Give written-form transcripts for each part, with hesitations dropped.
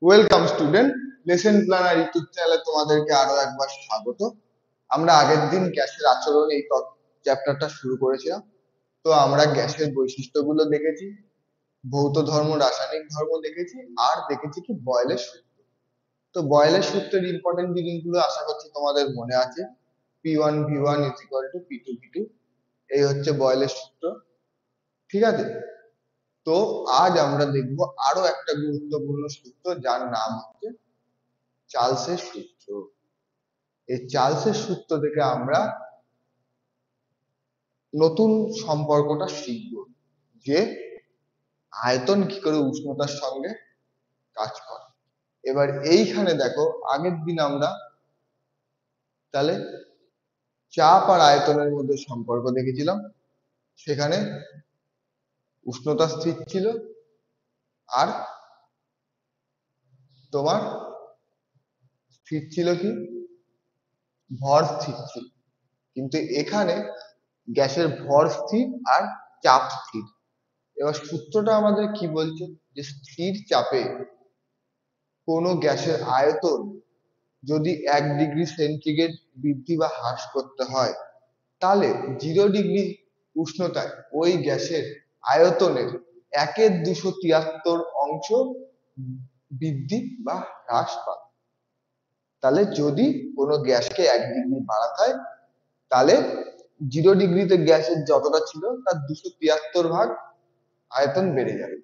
Welcome student, lesson planner YouTube চ্যানেলে তোমাদেরকে আরো একবার স্বাগত। আমরা আগের দিন গ্যাসের আচরণ এই চ্যাপ্টারটা শুরু করেছিলাম। তো আমরা গ্যাসের বৈশিষ্ট্যগুলো দেখেছি, ভৌত ধর্ম, রাসায়নিক ধর্ম দেখেছি, আর দেখেছি কি বয়েলের সূত্র। তো বয়েলের সূত্রের ইম্পর্টেন্ট জিনিসগুলো আশা করছি তোমাদের মনে আছে। P1V1 is equal two P2V2, এই হচ্ছে বয়েলের সূত্র। ঠিক আছে, তো আজ আমরা দেখব আরো একটা গুরুত্বপূর্ণ সূত্র, যার নাম হচ্ছে চার্লসের সূত্র। এই চার্লসের সূত্র থেকে আমরা নতুন সম্পর্কটা শিখব, যে আয়তন কি করে উষ্ণতার সঙ্গে কাজ করে। এবার এইখানে দেখো, আগের দিন আমরা তাহলে চাপ আর আয়তনের মধ্যে সম্পর্ক দেখেছিলাম। সেখানে উষ্ণতা স্থির ছিল আর তোমার স্থির ছিল কি, ভর স্থির ছিল। কিন্তু এখানে গ্যাসের ভর স্থির আর চাপ স্থির। এবার সূত্রটা আমাদের কি বলছে, যে স্থির চাপে কোনো গ্যাসের আয়তন যদি 1 ডিগ্রি সেন্টিগ্রেড বৃদ্ধি বা হ্রাস করতে হয়, তাহলে 0 ডিগ্রি উষ্ণতায় ওই গ্যাসের আয়তনের 1/273 অংশ বৃদ্ধি বা হ্রাস পায়। তাহলে যদি কোনো গ্যাসকে 1 ডিগ্রি বাড়াতে হয়, তাহলে 0 ডিগ্রিতে গ্যাসের যতটা ছিল তার 273 ভাগ আয়তন বেড়ে যাবে।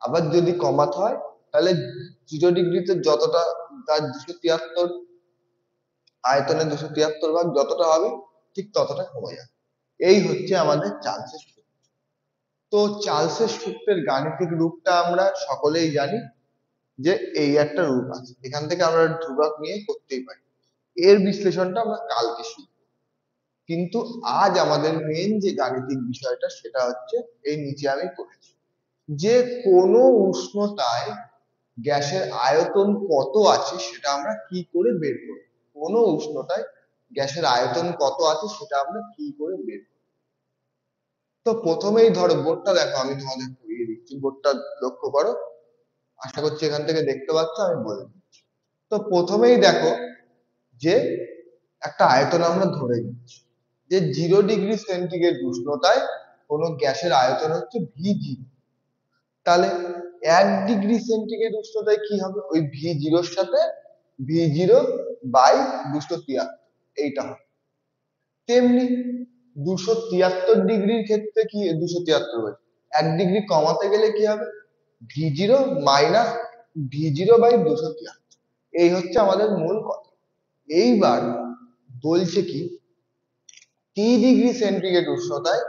আবার যদি কমাতে হয়, তাহলে 0 ডিগ্রিতে যতটা তার 273 আয়তনের 273 ভাগ যতটা হবে, ঠিক ততটা কমে যাবে। এই হচ্ছে আমাদের চার্লসের সূত্র। তো চার্লসের সূত্রের গাণিতিক রূপটা আমরা সকলেই জানি, যে এই একটা রূপ আছে, এখান থেকে আমরা ধ্রুবক নিয়ে করতেই পারি। এর বিশ্লেষণটা আমরা কালকে শিখব। কিন্তু আজ আমাদের মেন যে গাণিতিক বিষয়টা, সেটা হচ্ছে এই নিচে আমি করেছি, যে কোনো উষ্ণতায় গ্যাসের আয়তন কত আছে সেটা আমরা কি করে বের করব। কোনো উষ্ণতায় গ্যাসের আয়তন কত আছে সেটা আমরা কি করে বের করব। তো প্রথমেই ধরো বোর্ডটা দেখো, আমি তোমাদের পড়িয়ে দিচ্ছি, বোর্ডটা লক্ষ্য করো, আশা করছি এখান থেকে দেখতে পাচ্ছ, আমি বলে দিচ্ছি। তো প্রথমেই দেখো, যে একটা আয়তন আমরা ধরে নিচ্ছি, যে 0 ডিগ্রি সেন্টিগ্রেড উষ্ণতায় কোনো গ্যাসের আয়তন হচ্ছে V0। তাহলে 1 ডিগ্রি সেন্টিগ্রেড উষ্ণতায় কি হবে, ওই V0-র সাথে V0/273 এইটা হবে। তেমনি 273 ডিগ্রির ক্ষেত্রে কি, 273 বলছি, 1 ডিগ্রি কমাতে গেলে কি হবে, V0-V0/273। এই হচ্ছে আমাদের মূল কথা। এইবার বলছে কি, 3 ডিগ্রি সেন্টিগ্রেড উষ্ণতায়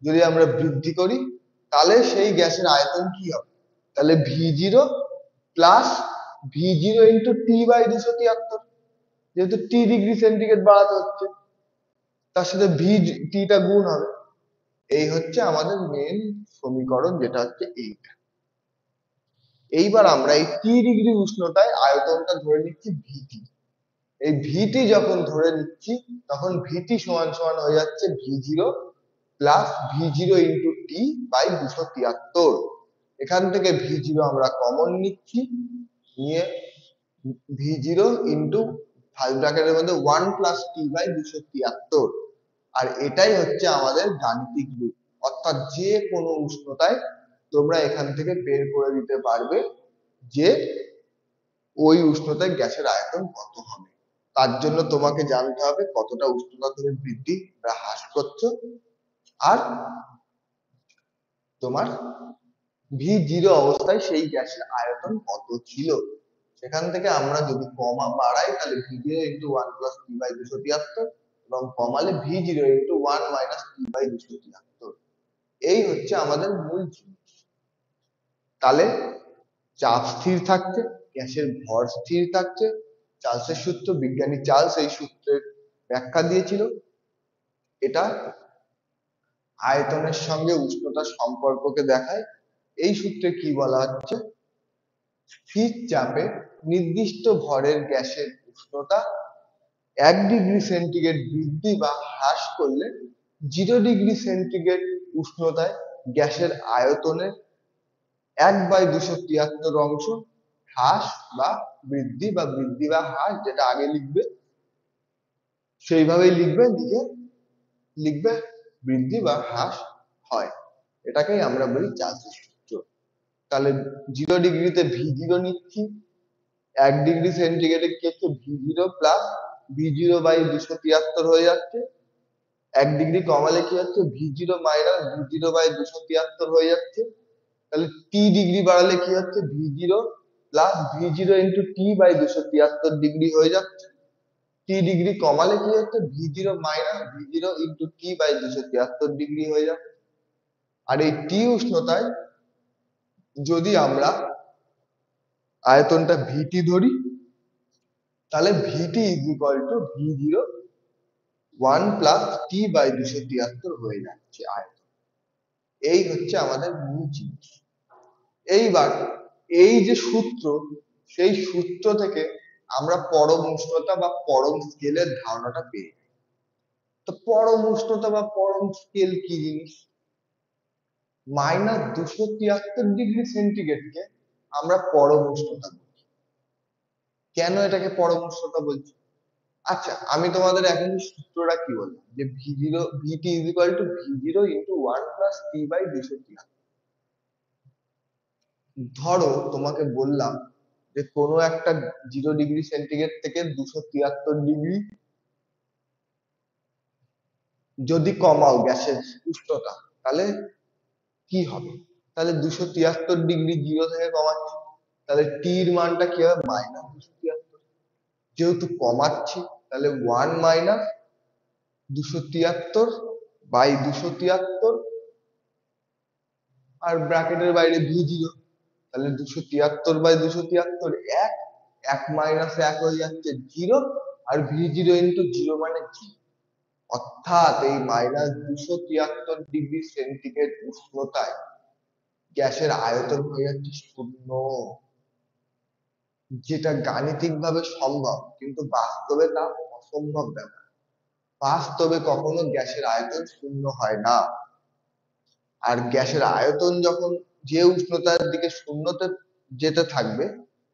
যদি আমরা বৃদ্ধি করি, তাহলে সেই গ্যাসের আয়তন কি হবে, তাহলে V0 + V0 × T/273, যেহেতু T ডিগ্রি সেন্টিগ্রেড বাড়াতে হচ্ছে, তার সাথে টা গুণ হবে। এই হচ্ছে আমাদের মেন সমীকরণ, যেটা হচ্ছে এইটা। এইবার আমরা এই T ডিগ্রি উষ্ণতায় আয়তনটা ধরে নিচ্ছি VT। এই ভিটি যখন ধরে নিচ্ছি, তখন ভিটি সমান সমান হয়ে যাচ্ছে V0 + V0 × T/273। এখান থেকে V0 আমরা কমন নিচ্ছি, নিয়ে V0 ইন্টু ফার্স্ট ব্র্যাকেটের মধ্যে 1 + T/273। আর এটাই হচ্ছে আমাদের গাণিতিক রূপ। অর্থাৎ যে কোনো উষ্ণতায় তোমরা এখান থেকে বের করে দিতে পারবে যে ওই উষ্ণতায় গ্যাসের আয়তন কত হবে। তার জন্য তোমাকে জানতে হবে কতটা উষ্ণতা তুমি বৃদ্ধি বা হ্রাস করছো, আর তোমার V0 অবস্থায় সেই গ্যাসের আয়তন কত ছিল। সেখান থেকে আমরা যদি কমা বাড়াই, তাহলে V0 × 1 + T/273, এবং কমালে V0 × 1 - T/273। এই হচ্ছে আমাদের মূল জিনিস। তাহলে চাপ স্থির থাকছে, গ্যাসের ভর স্থির থাকছে। চার্লসের সূত্র, বিজ্ঞানী চার্লস এই সূত্রের ব্যাখ্যা দিয়েছিল। এটা আয়তনের সঙ্গে উষ্ণতার সম্পর্ককে দেখায়। এই সূত্রে কি বলা হচ্ছে, স্থির চাপে নির্দিষ্ট ভরের গ্যাসের উষ্ণতা 1 ডিগ্রি সেন্টিগ্রেড বৃদ্ধি বা হ্রাস করলে 0 ডিগ্রি সেন্টিগ্রেড উষ্ণতায় গ্যাসের আয়তনের 1/273 অংশ হ্রাস বা বৃদ্ধি, বা বৃদ্ধি বা হ্রাস যেটা আগে লিখবে সেইভাবেই লিখবে, লিখবে বৃদ্ধি বা হ্রাস হয়, এটাকেই আমরা বলি চার্লসের সূত্র। তাহলে 0 ডিগ্রিতে V0 নিচ্ছি, 1 ডিগ্রি সেন্টিগ্রেডে কি হচ্ছে V0 প্লাস V0/273 হয়ে যাচ্ছে। 1 ডিগ্রি কমালে কি হচ্ছে V0 মাইনাস V0/273 হয়ে যাচ্ছে। তাহলে T ডিগ্রি বাড়ালে কি হচ্ছে V0 plus V0 into T/273 degree হয়ে যাচ্ছে। T ডিগ্রি কমালে কি হচ্ছে V0 minus V0 into T/273 degree হয়ে যাচ্ছে। আর এই T উষ্ণতায় যদি আমরা আয়তনটা VT ধরি, তাহলে VT is equal to V0 1 plus T/273 হয়ে যাচ্ছে আয়তন। এই হচ্ছে আমাদের মূল জিনিস। এইবার এই যে সূত্র, সেই সূত্র থেকে আমরা পরম উষ্ণতা বা পরম স্কেলের ধারণাটা পেয়ে যাই। তো পরম উষ্ণতা বা পরম স্কেল কি জিনিস? -273 ডিগ্রি সেন্টিগ্রেডকে আমরা পরম উষ্ণতা বলি। কেন এটাকে পরম উষ্ণতা বলছি? আচ্ছা, আমি তোমাদের এখন সূত্রটা কি বললাম, যে VT is equal to V0 into 1 plus T/273। ধরো তোমাকে বললাম যে কোনো একটা 0 ডিগ্রি সেন্টিগ্রেড থেকে 273 ডিগ্রি যদি কমাও গ্যাসের উষ্ণতা, তাহলে কি হবে? তাহলে 273 ডিগ্রি 0 থেকে কমাচ্ছি, তাহলে টির মানটা কি হবে -273। যেহেতু কমাচ্ছি, তাহলে 1 মাইনাস 273/273, আর ব্র্যাকেটের বাইরে V0, তাহলে 273/273 এক, 1 মাইনাস 1 হয়ে যাচ্ছে 0, আর V0 ইন্টু 0 মানে 0। অর্থাৎ এই -273 ডিগ্রি সেন্টিগ্রেড উষ্ণতায় গ্যাসের আয়তন হয়ে যাচ্ছে 0, যেটা গাণিতিক ভাবে সম্ভব, কিন্তু বাস্তবে তা অসম্ভব ব্যাপার। বাস্তবে কখনো গ্যাসের আয়তন 0 হয় না। আর গ্যাসের আয়তন যখন যে উষ্ণতার দিকে 0-তে যেতে থাকবে,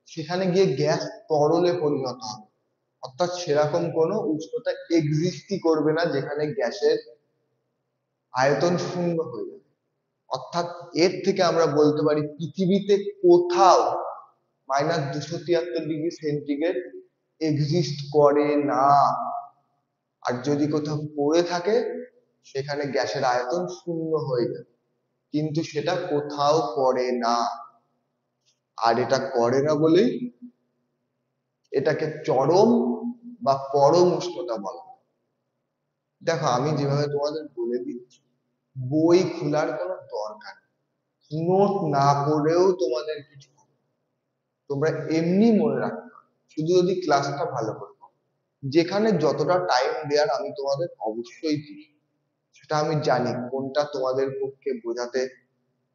সেখানে গিয়ে গ্যাস তরলে পরিণত হবে। অর্থাৎ সেরকম কোনো উষ্ণতা এক্সিস্টই করবে না যেখানে গ্যাসের আয়তন 0 হয়ে যাবে। অর্থাৎ এর থেকে আমরা বলতে পারি পৃথিবীতে কোথাও -273 ডিগ্রি সেন্টিগ্রেড এক্সিস্ট করে না। আর যদি কোথাও করে থাকে, সেখানে গ্যাসের আয়তন 0 হয়ে যাবে, কিন্তু সেটা কোথাও করে না। আর এটা করে না বলেই এটাকে চরম বা পরম উষ্ণতা বলা হয়। দেখো, আমি যেভাবে তোমাদের বলে দিচ্ছি, বই খোলার কোনো দরকার নেই, নোট না পড়েও তোমাদের কিছু হবে। তোমরা এমনি মনে রাখতে পারো, শুধু যদি ক্লাসটা ভালো করে করো। যেখানে যতটা টাইম দেওয়ার আমি তোমাদের অবশ্যই দিই, সেটা আমি জানি কোনটা তোমাদের পক্ষে বোঝাতে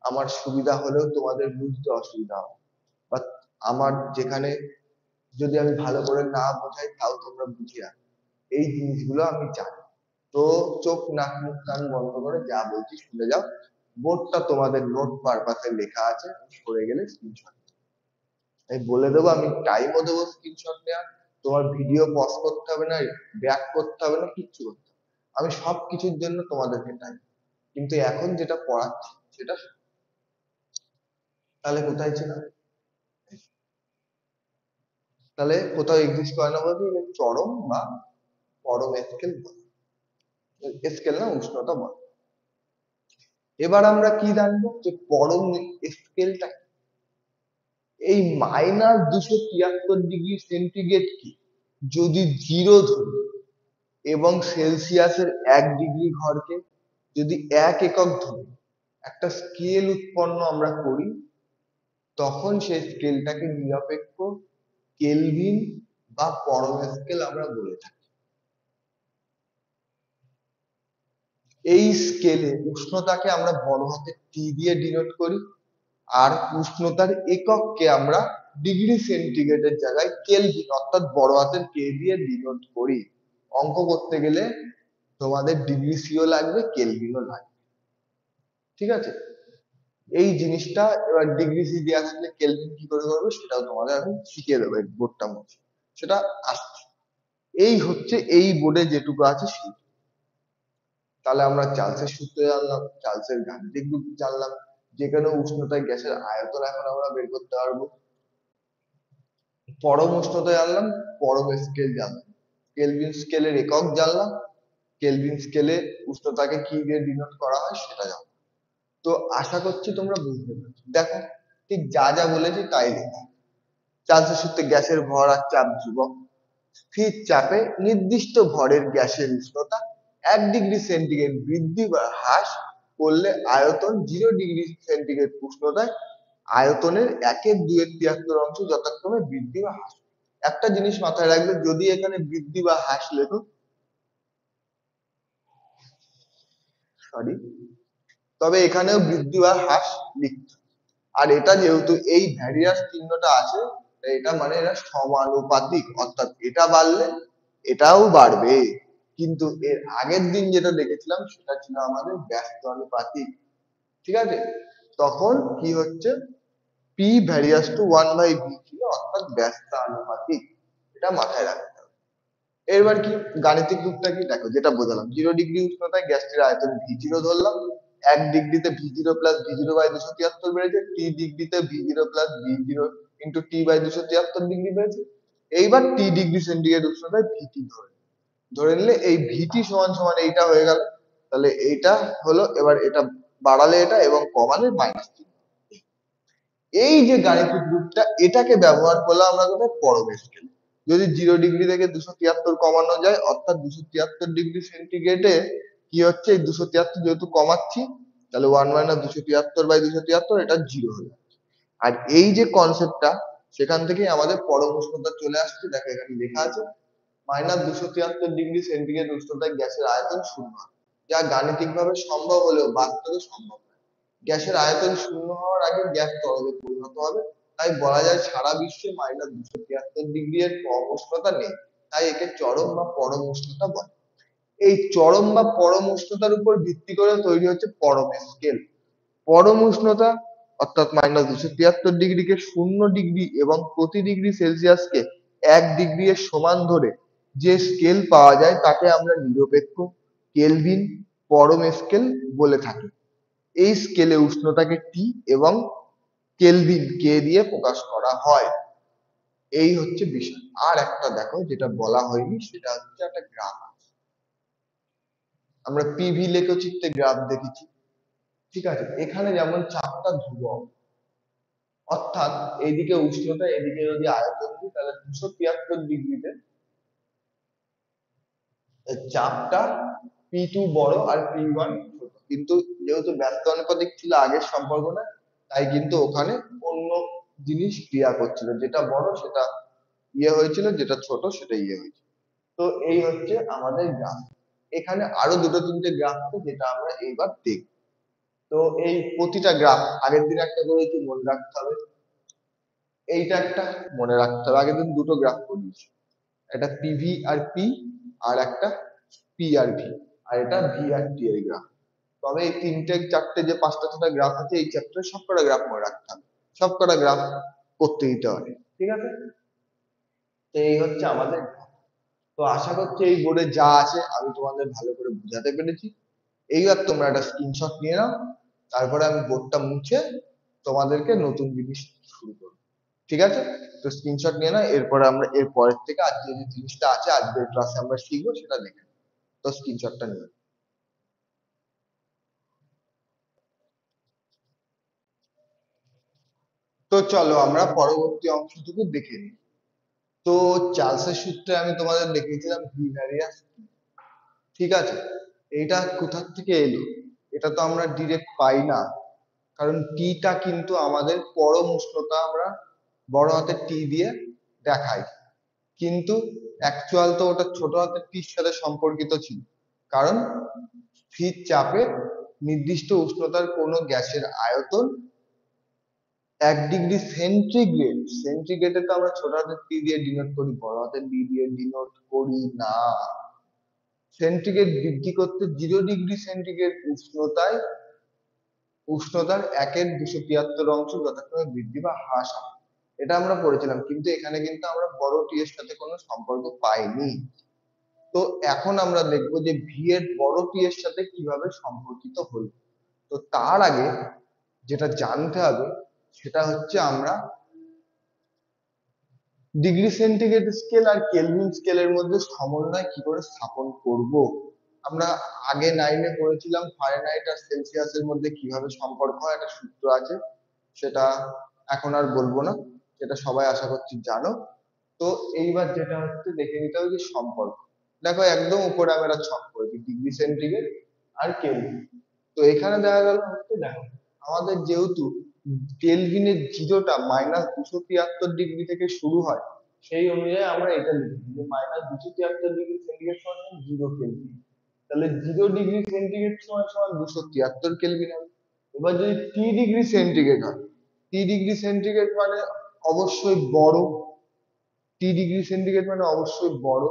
আমার সুবিধা হলেও তোমাদের বুঝতে অসুবিধা হবে, বা আমার যেখানে যদি আমি ভালো করে না বোঝাই তাও তোমরা বুঝে রাখো, এই জিনিসগুলো আমি জানি। তো চোখ নাক মুখ কান বন্ধ করে যা বলছি শুনে যাও। বোর্ডটা তোমাদের নোট পারপাসে লেখা আছে, সরে গেলে স্ক্রিনশট আমি বলে দেবো, আমি টাইমও দেবো স্ক্রিনশট নেওয়ার। তোমার ভিডিও পজ করতে হবে না, ব্যাক করতে হবে না, কিচ্ছু করতে হবে না। আমি সবকিছুর জন্য তোমাদেরকে টাইম, কিন্তু এখন যেটা পড়াচ্ছি সেটা, তাহলে কোথায় ছিল? তাহলে কোথাও এক্সিস্ট করে না বলতে চরম বা পরম স্কেল বলে, স্কেল না উষ্ণতা বলে। এবার আমরা কি জানবো যে পরম স্কেলটা? এই -273 ডিগ্রি সেন্টিগ্রেড কি যদি 0 ধরি, এবং সেলসিয়াসের 1 ডিগ্রি ঘরকে যদি 1 একক ধরি, একটা স্কেল উৎপন্ন আমরা করি, তখন সেই স্কেলটাকে নিরপেক্ষ কেলভিন বা পরম স্কেল আমরা বলে থাকি। এই স্কেলে উষ্ণতাকে আমরা বড় হাতের টি দিয়ে ডিনোট করি, আর উষ্ণতার একককে আমরা ডিগ্রি সেন্টিগ্রেডের জায়গায় কেলভিন অর্থাৎ বড় হাতের কে দিয়ে ডিনোট করি। অঙ্ক করতে গেলে তোমাদের ডিগ্রি সিও লাগবে, কেলভিনও লাগবে, ঠিক আছে? এই জিনিসটা এবার ডিগ্রি সি দেওয়া থাকলে কেলভিন কি করে করবে সেটাও তোমাদের আমি শিখিয়ে দেবো এই বোর্ডটা মধ্যে, সেটা আসছে। এই হচ্ছে এই বোর্ডে যেটুকু আছে সেই। তাহলে আমরা চার্লসের সূত্র জানলাম, চার্লসের গাণিতিক রূপ জানলাম, যেখানে উষ্ণতায় গ্যাসের আয়তন এখন আমরা বের করতে পারবো। পরম উষ্ণতা জানলাম, পরম স্কেল জানলাম, কেলভিন স্কেলের একক জানলাম, কেলভিন স্কেলে উষ্ণতাকে কি দিয়ে ডিনোট করা হয় সেটা জানলাম। তো আশা করছি তোমরা বুঝতে পেরেছো। দেখো ঠিক যা যা বলেছি তাই লেখা। চার্লসের সূত্রে গ্যাসের ভর আর চাপ ধ্রুবক। স্থির চাপে নির্দিষ্ট ভরের গ্যাসের উষ্ণতা 1 ডিগ্রি সেন্টিগ্রেড বৃদ্ধি বা হ্রাস করলে আয়তন 0 ডিগ্রি সেন্টিগ্রেড উষ্ণতায় আয়তনের 1/2 অংশ যথাক্রমে বৃদ্ধি বা হ্রাস। একটা জিনিস মাথায় রাখবে, যদি এখানে বৃদ্ধি বা হ্রাস লেখো, সরি, তবে এখানেও বৃদ্ধি বা হ্রাস লিখতে হবে। আর এটা যেহেতু এই ভ্যারিয়াস চিহ্নটা আছে, এটা মানে এরা সমানুপাতিক, অর্থাৎ এটা বাড়লে এটাও বাড়বে। কিন্তু এর আগের দিন যেটা দেখেছিলাম সেটা ছিল আমাদের ব্যস্ত আনুপাতিক, ঠিক আছে? তখন কি হচ্ছে, পি ভ্যারিয়াস টু 1/v ছিল, অর্থাৎ ব্যস্ত আনুপাতিক। এটা মাথায় রাখবে। এবার কি গাণিতিক রূপটা কি দেখো, যেটা বোঝালাম, 0 ডিগ্রি উষ্ণতায় গ্যাসটির আয়তন V0 ধরলাম, 1 ডিগ্রিতে V0 প্লাস V0 বাই 273 বেড়েছে, টি ডিগ্রিতে V0 plus V0 into T by 273 degree বেড়েছে। এইবার T ডিগ্রি সেন্টিগ্রেড উষ্ণতায় VT ধরে ধরে নিলে এই ভিটি সমান সমান এইটা হয়ে গেল। তাহলে এইটা হলো, এবার এটা বাড়ালে এটা এবং কমালে মাইনাস। এই যে গাণিতিক রূপটা, এটাকে ব্যবহার করলাম আমরা কোথায়, পরম স্কেলে। যদি 0 ডিগ্রি থেকে 273 কমানো যায়, অর্থাৎ 273 ডিগ্রি সেন্টিগ্রেডে কি হচ্ছে, এই 273 যেহেতু কমাচ্ছি, তাহলে 1 - 273/273 এটা 0 হয়ে যাচ্ছে। আর এই যে কনসেপ্টটা, সেখান থেকেই আমাদের পরম উষ্ণতা চলে আসছে। দেখো এখানে লেখা আছে -273 ডিগ্রি সেন্টিগ্রেড উষ্ণতায় গ্যাসের আয়তন 0 হয়, যা গাণিতিক ভাবে সম্ভব হলেও বাস্তবে সম্ভব নয়। গ্যাসের আয়তন 0 হওয়ার আগে গ্যাস তরলে পরিণত হবে। তাই বলা যায় সারা বিশ্বে -273 ডিগ্রি এর কম উষ্ণতা নেই। তাই একে চরম বা পরম উষ্ণতা বলে। এই চরম বা পরম উষ্ণতার উপর ভিত্তি করে তৈরি হচ্ছে পরম স্কেল। পরম উষ্ণতা অর্থাৎ -273 ডিগ্রিকে 0 ডিগ্রি এবং প্রতি ডিগ্রি সেলসিয়াসকে 1 ডিগ্রি এর সমান ধরে যে স্কেল পাওয়া যায় তাকে আমরা নিরপেক্ষ কেলভিন পরম স্কেল বলে থাকি। এই স্কেলে উষ্ণতাকে টি এবং কেলভিন কে দিয়ে প্রকাশ করা হয়। এই হচ্ছে বিষয়। আর একটা দেখো যেটা বলা হয়নি, সেটা হচ্ছে একটা গ্রাফ। আমরা পিভি লেখচিত্রে গ্রাফ দেখেছি, ঠিক আছে? এখানে যেমন চাপটা ধ্রুবক, অর্থাৎ এইদিকে উষ্ণতা এদিকে যদি আয়তন দিই, তাহলে 273 ডিগ্রিতে চাপটা P2 বড় আর P1 ছোট। কিন্তু যেহেতু ব্যস্ত আনুপাতিক ছিল আগের সম্পর্কটা, তাই কিন্তু ওখানে অন্য জিনিস ক্রিয়া করছিল, যেটা বড় সেটা ইয়ে হয়েছিল, যেটা ছোট সেটা ইয়ে হয়েছিল। তো এই হচ্ছে আমাদের গ্রাফ। এখানে আরো দুটো তিনটে গ্রাফ আছে যেটা আমরা এইবার দেখব। তো এই প্রতিটা গ্রাফ আগের দিন একটা করেছি, মনে রাখতে হবে। এইটা একটা মনে রাখতে হবে, আগের দিন দুটো গ্রাফ করিয়েছি, একটা পিভি আর পি, আর একটা পি আর ভি, আর এটা ভি আর টি এর গ্রাফ। তবে এই তিনটে চারটে যে পাঁচটা ছটা গ্রাফ আছে, এই চ্যাপ্টারে সবকটা গ্রাফ মনে রাখতে হবে, সবকটা গ্রাফ করতে দিতে হবে, ঠিক আছে? তো এই হচ্ছে আমাদের graph। তো আশা করছি এই বোর্ডে যা আছে আমি তোমাদের ভালো করে বোঝাতে পেরেছি। এইবার তোমরা একটা স্ক্রিনশট নিয়ে নাও, তারপরে আমি বোর্ডটা মুছে তোমাদেরকে নতুন জিনিস শুরু করবো, ঠিক আছে? তো স্ক্রিনশট নিয়ে নাও, এরপরে আমরা এর পরের থেকে আজকে যে জিনিসটা আছে আজকের ক্লাসে আমরা শিখবো সেটা দেখে নাও। তো স্ক্রিনশটটা নিয়ে। তো চলো আমরা পরবর্তী অংশটুকু দেখে নিই। তো চার্লসের সূত্রে আমি তোমাদের দেখিয়েছিলাম ভি ভ্যারিয়াস, ঠিক আছে? এইটা কোথা থেকে এলো? এটা তো আমরা ডিরেক্ট পাই না, কারণ টিটা কিন্তু আমাদের পরম উষ্ণতা আমরা বড় হাতের টি দিয়ে দেখাই, কিন্তু অ্যাকচুয়াল তো ওটা ছোট হাতের টির সাথে সম্পর্কিত ছিল। কারণ স্থির চাপে নির্দিষ্ট উষ্ণতার কোনো গ্যাসের আয়তন 1 ডিগ্রি সেন্টিগ্রেড, সেন্টিগ্রেডে তো আমরা ছোট হাতের টি দিয়ে ডিনোট করি, বড় হাতের ডি দিয়ে ডিনোট করি না। সেন্টিগ্রেড বৃদ্ধি করতে 0 ডিগ্রি সেন্টিগ্রেড উষ্ণতায় উষ্ণতার 1/273 অংশ যথাক্রমে বৃদ্ধি বা হ্রাস হয়। এটা আমরা পড়েছিলাম, কিন্তু এখানে কিন্তু আমরা বড় টি এর সাথে কোনো সম্পর্ক পাইনি। তো এখন আমরা দেখব যে ভি এর বড় টি এর সাথে কিভাবে সম্পর্কিত হলো। তো তার আগে যেটা জানতে হবে সেটা হচ্ছে আমরা ডিগ্রি সেন্টিগ্রেড স্কেল আর কেলভিন স্কেলের মধ্যে সমন্বয় কি করে স্থাপন করব। আমরা আগে 9-এ পড়েছিলাম ফারেনহাইট আর সেলসিয়াসের মধ্যে কিভাবে সম্পর্ক হয়, একটা সূত্র আছে, সেটা এখন আর বলবো না, সেটা সবাই আশা করছি জানো। তো এইবার যেটা হচ্ছে দেখে নিতে হবে যে সম্পর্ক। দেখো একদম উপরে আমি একটা ছক করেছি, ডিগ্রি সেন্টিগ্রেড আর কেলভিন। তো এখানে দেখা গেল হচ্ছে, দেখো আমাদের যেহেতু কেলভিনের জিরোটা -273 ডিগ্রি থেকে শুরু হয়, সেই অনুযায়ী আমরা এটা লিখি যে -273 ডিগ্রি সেন্টিগ্রেড সমান 0 কেলভিন। তাহলে 0 ডিগ্রি সেন্টিগ্রেড সমান সমান 273 কেলভিন হবে। এবার যদি টি ডিগ্রি সেন্টিগ্রেড হয়, টি ডিগ্রি সেন্টিগ্রেড মানে অবশ্যই বড়, টি ডিগ্রি সেন্টিগ্রেড মানে অবশ্যই বড়,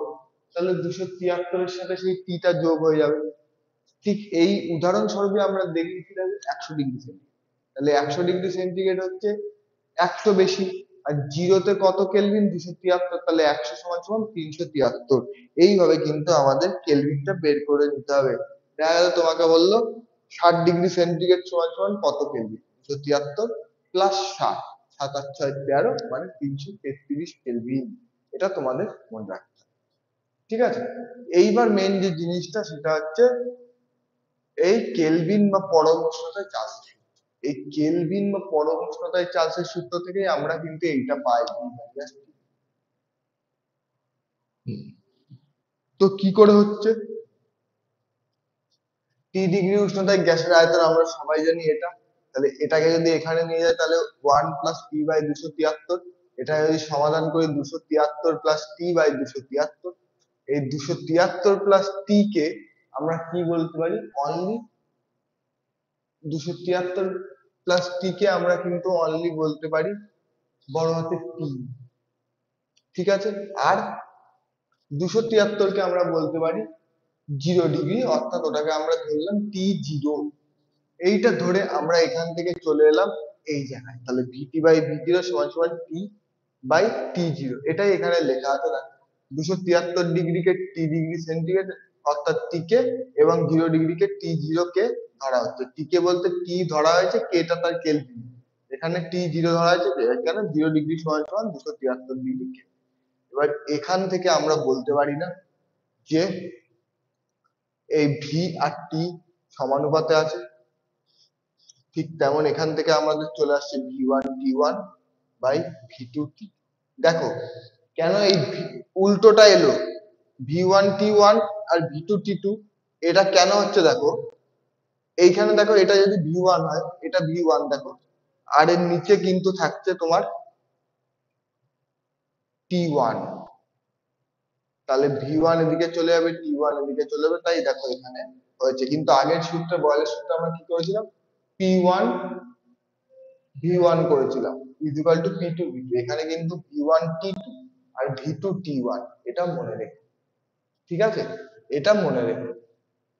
তাহলে 273-এর সাথে সেই টিটা যোগ হয়ে যাবে। ঠিক এই উদাহরণস্বরূপে আমরা দেখিয়েছিলাম 100 ডিগ্রি সেন্টিগ্রেড। তাহলে 100 ডিগ্রি সেন্টিগ্রেড হচ্ছে 100 বেশি, আর জিরোতে কত কেলভিন, 273, তাহলে 100 সমান সমান 373। এইভাবে কিন্তু আমাদের কেলভিনটা বের করে নিতে হবে। দেখা গেল তোমাকে বললো 60 ডিগ্রি সেন্টিগ্রেড সমান সমান কত কেলভিন, 273 প্লাস 60, 7 আর 6 13, মানে 333 কেলভিন। এটা তোমাদের মনে রাখতে হবে, ঠিক আছে। এইবার মেন যে জিনিসটা সেটা হচ্ছে এই কেলভিন বা পরম উষ্ণতায় চার্লসের সূত্র। এই কেলভিন বা পরম উষ্ণতায় চার্লসের সূত্র থেকে আমরা কিন্তু এইটা পাই। তো কি করে হচ্ছে, টি ডিগ্রি উষ্ণতায় গ্যাসের আয়তন আমরা সবাই জানি এটা। তাহলে এটাকে যদি এখানে নিয়ে যায় তাহলে 1 + T/273। এটা যদি সমাধান করি 273 + T/273, এই 273 + T আমরা কি বলতে পারি, অনলি 273 + T আমরা কিন্তু অনলি বলতে পারি বড় হাতের টি, ঠিক আছে। আর 273-কে আমরা বলতে পারি 0 ডিগ্রি, অর্থাৎ ওটাকে আমরা ধরলাম T0। এইটা ধরে আমরা এখান থেকে চলে এলাম এই জায়গায়, তাহলে VT/V0 সমান সমান T/T0, এটাই এখানে লেখা আছে। না 273 ডিগ্রিকে টি ডিগ্রি সেন্টিগ্রেড অর্থাৎ টি কে, এবং 0 ডিগ্রিকে T0 কে ধরা হচ্ছে। টি কে বলতে টি ধরা হয়েছে, কেটা তার কেলভিন, এখানে T0 ধরা হয়েছে, এখানে 0 ডিগ্রি সমান সমান 273 ডিগ্রি কে। এবার এখান থেকে আমরা বলতে পারি না যে এই ভি আর টি সমানুপাতে আছে, ঠিক তেমন এখান থেকে আমাদের চলে আসছে V1T1/V2T। দেখো কেন এই উল্টোটা এলো, V1T1 আর V2T2, এটা কেন হচ্ছে দেখো, এইখানে দেখো এটা যদি V1 হয়, এটা V1 দেখো, আর এর নিচে কিন্তু থাকছে তোমার T1, তাহলে V1 এদিকে চলে যাবে, T1 এদিকে চলে যাবে, তাই দেখো এখানে হয়েছে। কিন্তু আগের সূত্রে, বয়েলের সূত্রে আমরা কি করেছিলাম, P1 V1 করেছিলাম ইকুয়াল টু P2 V2, এখানে কিন্তু V1 T2 আর V2 T1, এটা মনে রেখো, ঠিক আছে, এটা মনে রেখো।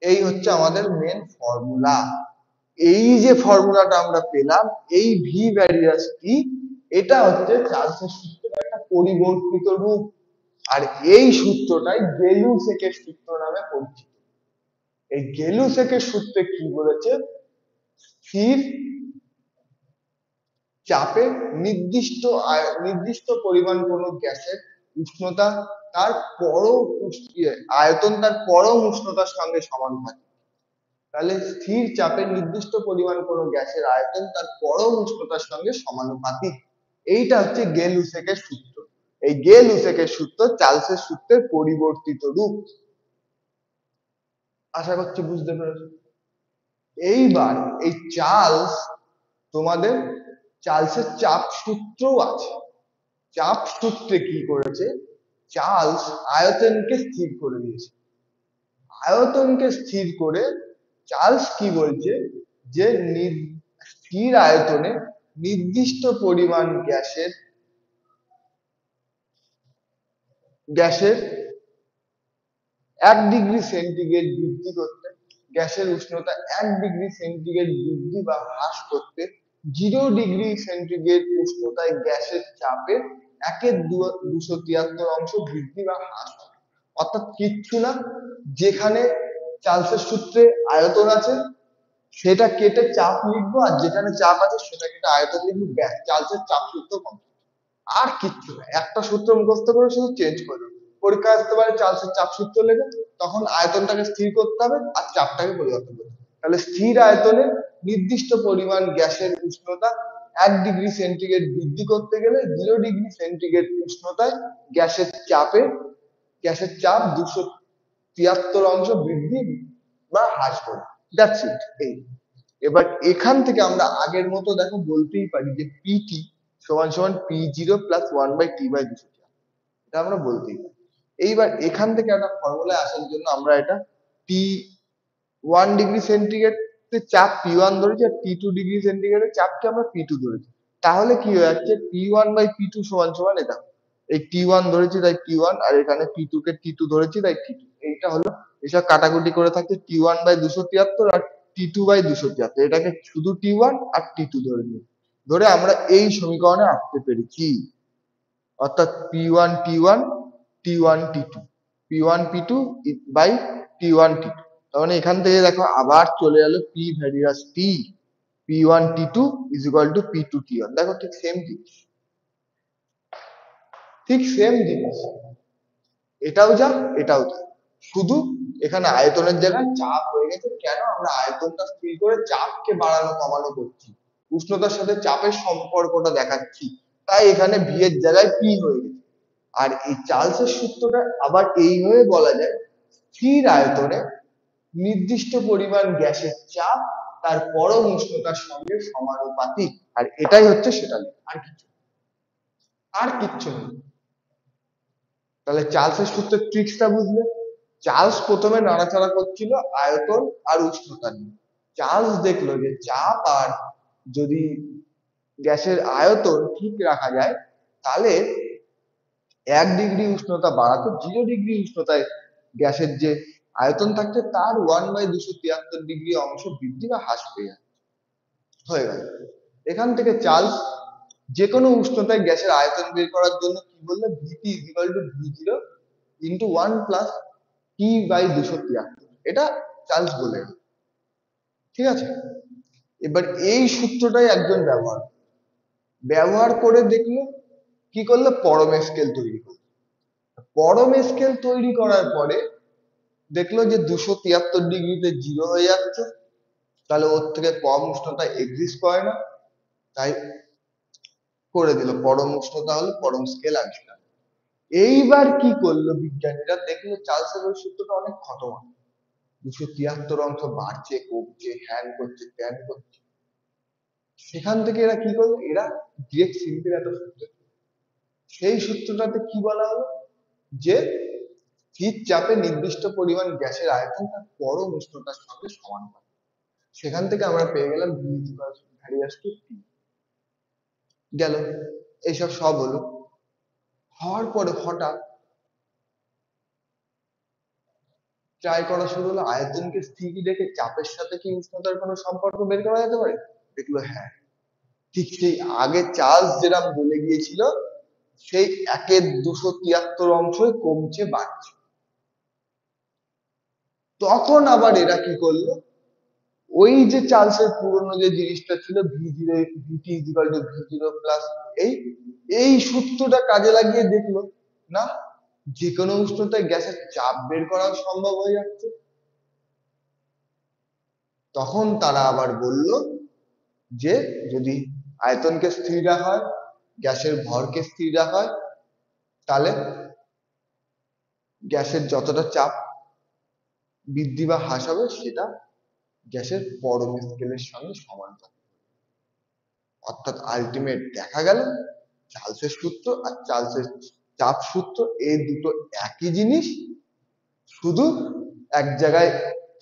এই হচ্ছে আমাদের মেন ফর্মুলা। এই যে ফর্মুলাটা আমরা পেলাম, এই ভি ভ্যারিয়াস টি, এটা হচ্ছে চার্লসের সূত্রের একটা পরিবর্তিত রূপ। আর এই সূত্রটাই গেলু-সেকের সূত্র নামে পরিচিত। এই গেলু-সেকের সূত্রে কি বলেছে, স্থির চাপে নির্দিষ্ট পরিমাণ কোনো গ্যাসের উষ্ণতা তার পরম আয়তন তার পরম উষ্ণতার সঙ্গে সমানুপাতিক। তাহলে স্থির চাপে নির্দিষ্ট পরিমাণ কোনো গ্যাসের আয়তন তার পরম উষ্ণতার সঙ্গে সমানুপাতিক। এইটা হচ্ছে গেলু-সেকের সূত্র। এই গেলু-সেকের সূত্র চার্লসের সূত্রের পরিবর্তিত রূপ। আশা করছি বুঝতে পেরেছো। এইবার এই চার্লস, তোমাদের চার্লসের চাপ সূত্রও আছে। চাপ সূত্রে কি করেছে, চার্লস আয়তনকে স্থির করে দিয়েছে। আয়তনকে স্থির করে চার্লস কি বলছে, যে স্থির আয়তনে নির্দিষ্ট পরিমাণ গ্যাসের 1 ডিগ্রি সেন্টিগ্রেড বৃদ্ধি করতে গ্যাসের উষ্ণতা 1 ডিগ্রি সেন্টিগ্রেড বৃদ্ধি বা হ্রাস করতে 0 ডিগ্রি সেন্টিগ্রেড উষ্ণতায় গ্যাসের চাপের 1/273 বৃদ্ধি বা হ্রাস করে। অর্থাৎ কিচ্ছু না, যেখানে চার্লসের সূত্রে আয়তন আছে সেটা কেটে চাপ লিখবো, আর যেখানে চাপ আছে সেটা কেটে আয়তন লিখবো, ব্যাস চার্লসের চাপ সূত্র কমপ্লিট। আর কিচ্ছু না, একটা সূত্র মুখস্থ করে শুধু চেঞ্জ করে দেবো। পরীক্ষা আসতে পারে চার্লসের চাপ সূত্র লেগে, তখন আয়তনটাকে স্থির করতে হবে আর চাপটাকে পরিবর্তন করতে হবে। তাহলে স্থির আয়তনে নির্দিষ্ট পরিমাণ গ্যাসের উষ্ণতা 1 ডিগ্রি সেন্টিগ্রেড বৃদ্ধি করতে গেলে 0 ডিগ্রি সেন্টিগ্রেড উষ্ণতায় গ্যাসের চাপ 273 বৃদ্ধি বা হ্রাস করে। That's it. এই এবার এখান থেকে আমরা আগের মতো দেখো বলতেই পারি যে পিটি সমান সমান P0 প্লাস 1/T/200, এটা আমরা বলতেই পারি। এইবার এখান থেকে একটা ফর্মুলায় আসার জন্য আমরা এটা T1 ডিগ্রি সেন্টিগ্রেড চাপ P1 ধরেছি, আর T2 ডিগ্রি সেন্টিগ্রেডের চাপকে আমরা P2 ধরেছি। তাহলে কি হয়ে যাচ্ছে, P1/P2 সমান সমান এটা, এই T1 ধরেছি তাই T1, আর এখানে P2 কে T2 ধরেছি তাই T2। এইটা হলো, এসব কাটাকুটি করে থাকছে T1/273 আর T2/273, এটাকে শুধু T1 আর T2 ধরে নিই, ধরে আমরা এই সমীকরণে আসতে পেরেছি। অর্থাৎ P1 T1 T1 T2 P1 P2 by T1 T2। তার মানে এখান থেকে দেখো আবার চলে গেল P various T, P1 T2 is equal to P2 T1। দেখো ঠিক সেম জিনিস, ঠিক সেম জিনিস, এটাও যা এটাও যা, শুধু এখানে আয়তনের জায়গায় চাপ হয়ে গেছে। কেন? আমরা আয়তনটা স্থির করে চাপকে বাড়ানো কমানো করছি, উষ্ণতার সাথে চাপের সম্পর্কটা দেখাচ্ছি, তাই এখানে ভি এর জায়গায় পি হয়ে গেছে। আর এই চার্লসের সূত্রটা আবার এইভাবে বলা যায়, স্থির আয়তনে নির্দিষ্ট পরিমাণ গ্যাসের চাপ তার পরম উষ্ণতার সঙ্গে সমানুপাতিক। আর এটাই হচ্ছে সেটা, আর কিছু, আর কিচ্ছু নেই। তাহলে চার্লসের সূত্রের ট্রিক্সটা বুঝলে? চার্লস প্রথমে নাড়াচাড়া করছিল আয়তন আর উষ্ণতা নিয়ে। চার্লস দেখলো যে চাপ আর যদি গ্যাসের আয়তন ঠিক রাখা যায়, তাহলে 1 ডিগ্রি উষ্ণতা বাড়াতে 0 ডিগ্রি উষ্ণতায় গ্যাসের যে আয়তন থাকছে তার 1/273 অংশ বৃদ্ধি বা হ্রাস পেয়ে যাচ্ছে, হয়ে গেল। এখান থেকে চার্লস যে কোনো উষ্ণতায় গ্যাসের আয়তন বের করার জন্য কি বললো, V T is equal to V0 into 1 plus T/273, এটা চার্লস বলে। ঠিক আছে, এবার এই সূত্রটাই একজন ব্যবহার করে দেখলো, কি করলো, পরম স্কেল তৈরি করলো। পরম স্কেল তৈরি করার পরে দেখলো যে 273 ডিগ্রিতে 0 হয়ে যাচ্ছে, তাহলে ওর থেকে কম উষ্ণতা এক্সিস্ট করে না, তাই করে দিল পরম উষ্ণতা হলো পরম স্কেল আবিষ্কার। এইবার কি করলো বিজ্ঞানীরা, দেখলো চার্লসের ওই সূত্রটা অনেক খতম, 273 বাড়ছে কমছে হ্যান করছে ত্যান করছে। সেখান থেকে এরা কি করলো, এরা ডিরেক্ট সিম্পল একটা সূত্র, সেই সূত্রটাতে কি বলা হলো, যে স্থির চাপে নির্দিষ্ট পরিমাণ গ্যাসের আয়তন তার পরম উষ্ণতার সঙ্গে সমানুপাতিক। সেখান থেকে আমরা পেয়ে গেলাম V ভ্যারিয়াস টু T। গেল, এইসব সব হলো। হওয়ার পরে হঠাৎ ট্রাই করা শুরু হলো, আয়তনকে স্থির রেখে চাপের সাথে কি উষ্ণতার কোনো সম্পর্ক বের করা যেতে পারে। দেখলো হ্যাঁ, ঠিক সেই আগে চার্লস যেরকম বলে গিয়েছিল, সেই 1/273 অংশই কমছে বাড়ছে। তখন আবার এরা কি করলো, ওই যে চার্লসের পুরনো যে জিনিসটা ছিল V0 VT equal to V0 plus এই সূত্রটা কাজে লাগিয়ে দেখলো, না, যে কোনো উষ্ণতায় গ্যাসের চাপ বের করা সম্ভব হয়ে যাচ্ছে। তখন তারা আবার বলল যে যদি আয়তনকে স্থির রাখা হয়, গ্যাসের ভরকে স্থির রাখা হয়, তাহলে গ্যাসের যতটা চাপ বৃদ্ধি বা হ্রাস হবে সেটা গ্যাসের পরম স্কেলের সঙ্গে সমানুপাতিক। অর্থাৎ আলটিমেট দেখা গেল চার্লসের সূত্র আর চার্লসের চাপ সূত্র এই দুটো একই জিনিস, শুধু এক জায়গায়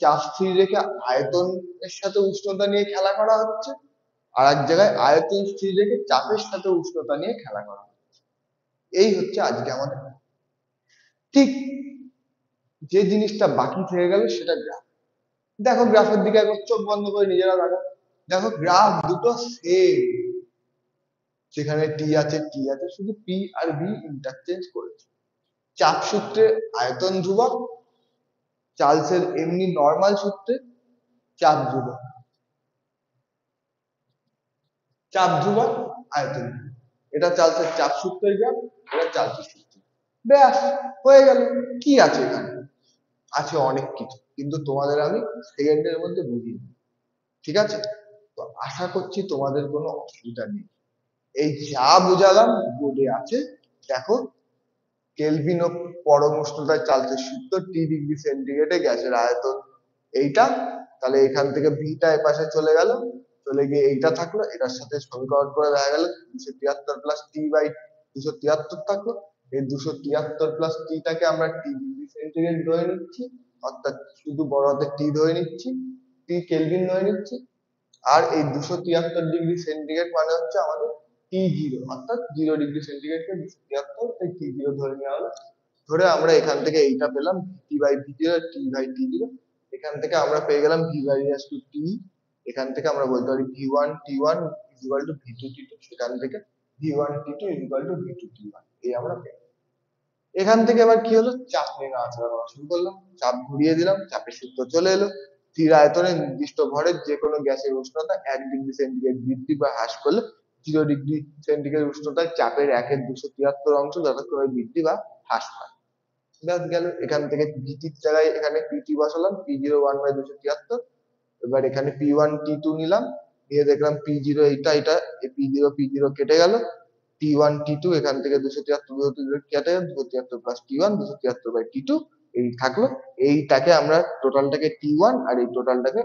চাপ স্থির রেখে আয়তনের সাথে উষ্ণতা নিয়ে খেলা করা হচ্ছে, আর এক জায়গায় আয়তন স্থির রেখে চাপের সাথে উষ্ণতা নিয়ে খেলা করা হচ্ছে। এই হচ্ছে আজকে আমাদের। ঠিক যে জিনিসটা বাকি থেকে গেল সেটা গ্রাফ। দেখো গ্রাফের দিকে একবার চোখ বন্ধ করে নিজেরা দেখো, দেখো গ্রাফ দুটো সেম, সেখানে টি আছে, শুধু পি আর বি ইন্টারচেঞ্জ করেছে। চাপ সূত্রে আয়তন ধ্রুবক, চার্লসের এমনি নর্মাল সূত্রে চাপ ধ্রুবক, চাপ ধ্রুবক আয়তন ধ্রুবক। এটা চার্লসের চাপ সূত্রের গ্রাফ, এটা চার্লসের সূত্র। ব্যাস, হয়ে গেল। কি আছে এখানে? আছে অনেক কিছু, কিন্তু তোমাদের আমি সেকেন্ডের মধ্যে বুঝিয়ে দিই, ঠিক আছে? তো আশা করছি তোমাদের কোনো অসুবিধা নেই। এই যা বোঝালাম বোর্ডে আছে, দেখো। কেলভিন ও পরম উষ্ণতায় চার্লসের সূত্র, টি ডিগ্রি সেন্টিগ্রেডে গ্যাসের আয়তন এইটা। তাহলে এখান থেকে ভিটা এপাশে চলে গেল, চলে গিয়ে এইটা থাকলো, এটার সাথে সমীকরণ করে দেখা গেল 273 প্লাস টি বাই 273 থাকলো। এই 273 প্লাস টিটাকে আমরা টি ডিগ্রি সেন্টিগ্রেড ধরে নিচ্ছি, অর্থাৎ শুধু বড় হাতে টি ধরে নিচ্ছি, টি কেলভিন ধরে নিচ্ছি। আর এই 273 ডিগ্রি সেন্টিগ্রেড মানে হচ্ছে আমাদের T0, অর্থাৎ 0 ডিগ্রি সেন্টিগ্রেডকে 273, তাই T0 ধরে নেওয়া হলো। ধরে আমরা এখান থেকে এইটা পেলাম টি বাই ভি0, টি বাই টি0। এখান থেকে আমরা পেয়ে গেলাম ভি বাই টু টি। এখান থেকে আমরা বলতে পারি V one T one is equal to V two T two. সেখান থেকে V one T two is equal to V two T one, এই আমরা পেলাম। এখান থেকে আবার কি হলো, চাপ নিয়ে নাড়াচাড়া করা শুরু করলাম, চাপ ঘুরিয়ে দিলাম, চাপের সূত্র চলে এলো। স্থির আয়তনে নির্দিষ্ট ভরের যে কোনো গ্যাসের উষ্ণতা 1 ডিগ্রি সেন্টিগ্রেড বৃদ্ধি বা হ্রাস করলে 0 ডিগ্রি সেন্টিগ্রেড উষ্ণতায় চাপের 1/273 যথাক্রমে বৃদ্ধি বা হ্রাস পায়। ব্যাস গেল। এখান থেকে ভিটির জায়গায় এখানে পিটি বসালাম, P01/273। এবার এখানে P1 T2 নিলাম, নিয়ে দেখলাম P0 এটা P0 কেটে গেল। T1 T2 এখান থেকে 273 কেটে গেল, 273 প্লাস T1, 273/T2 এই থাকলো। এইটাকে আমরা টোটালটাকে T1 আর এই টোটালটাকে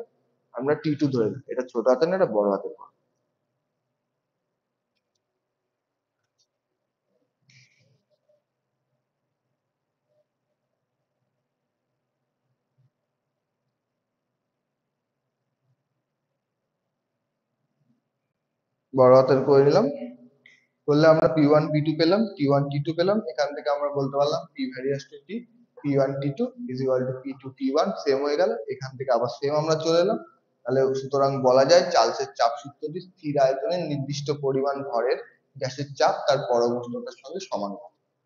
আমরা T2 ধরে নিই। এটা ছোট হাতের না, এটা বড় হাতের। বড় হাতের করে নিলাম, করলে আমরা P1 P2 পেলাম, T1 T2 পেলাম। এখান থেকে আমরা বলতে পারলাম P various to T, P1 T2 is equal to P2 T1, same হয়ে গেল। এখান থেকে আবার সেম আমরা চলে এলাম। তাহলে সুতরাং বলা যায় চার্লসের চাপ সূত্রটি স্থির আয়তনে নির্দিষ্ট পরিমাণ ভরের গ্যাসের চাপ তার পরম উষ্ণতার সঙ্গে সমান।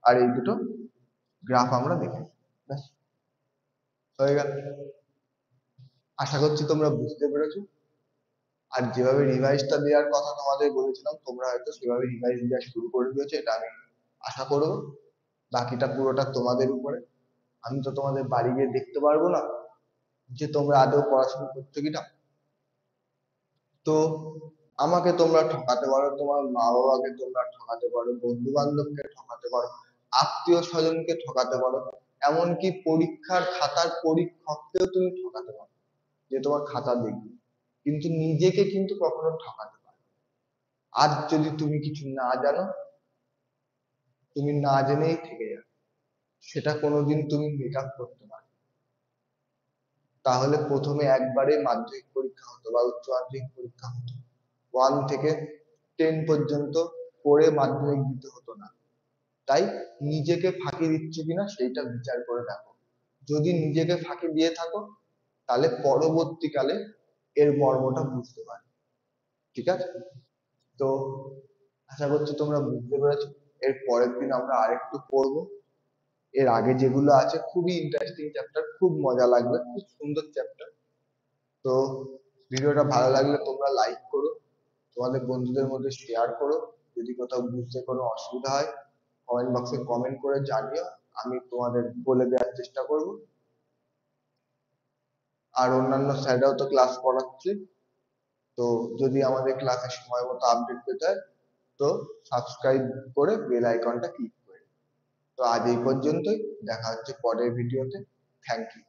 আর এই দুটো গ্রাফ আমরা দেখি, ব্যাস হয়ে গেল। আশা করছি তোমরা বুঝতে পেরেছো। আর যেভাবে রিভাইজটা দেওয়ার কথা তোমাদের বলেছিলাম, তোমরা হয়তো সেভাবে রিভাইজ দেওয়া শুরু করে দিয়েছো, এটা আমি আশা করবো। বাকিটা পুরোটা তোমাদের উপরে। আমি তো তোমাদের বাড়ি গিয়ে দেখতে পারবো না যে তোমরা আদৌ পড়াশোনা করছো কিনা। তো আমাকে তোমরা ঠকাতে পারো, তোমার মা বাবাকে তোমরা ঠকাতে পারো, বন্ধু বান্ধবকে ঠকাতে পারো, আত্মীয় স্বজনকে ঠকাতে পারো, এমনকি পরীক্ষার খাতার পরীক্ষককেও তুমি ঠকাতে পারো যে তোমার খাতা দেখবে, কিন্তু নিজেকে কিন্তু কখনো ঠকাতে পারো না। আজ যদি তুমি কিছু না জানো, তুমি না জেনেই থেকে যাবে, সেটা কোনোদিন তুমি মেক আপ করতে পারো। তাহলে প্রথমে একবারে মাধ্যমিক পরীক্ষা হতো বা উচ্চ মাধ্যমিক পরীক্ষা হতো, 1 থেকে 10 পর্যন্ত পড়ে মাধ্যমিক দিতে হতো না। তাই নিজেকে ফাঁকি দিচ্ছ কিনা সেইটা বিচার করে দেখো। যদি নিজেকে ফাঁকি দিয়ে থাকো, তাহলে পরবর্তীকালে এর মর্মটা বুঝতে পারবে, ঠিক আছে? তো আশা করছি তোমরা বুঝতে পেরেছো। এর পরের দিন আমরা আরেকটু পড়বো। এর আগে যেগুলো আছে খুবই ইন্টারেস্টিং চ্যাপ্টার, খুব মজা লাগবে, খুব সুন্দর চ্যাপ্টার। তো ভিডিওটা ভালো লাগলে তোমরা লাইক করো, তোমাদের বন্ধুদের মধ্যে শেয়ার করো। যদি কোথাও বুঝতে কোনো অসুবিধা হয়, কমেন্ট বক্সে কমেন্ট করে জানিও, আমি তোমাদের বলে দেওয়ার চেষ্টা করব। আর অন্যান্য স্যাররাও তো ক্লাস করাচ্ছে, তো যদি আমাদের ক্লাসে সময় মতো আপডেট পেতে হয়, তো সাবস্ক্রাইব করে বেল আইকনটা ক্লিক করে। তো আজ এই পর্যন্তই, দেখা হচ্ছে পরের ভিডিওতে। Thank you.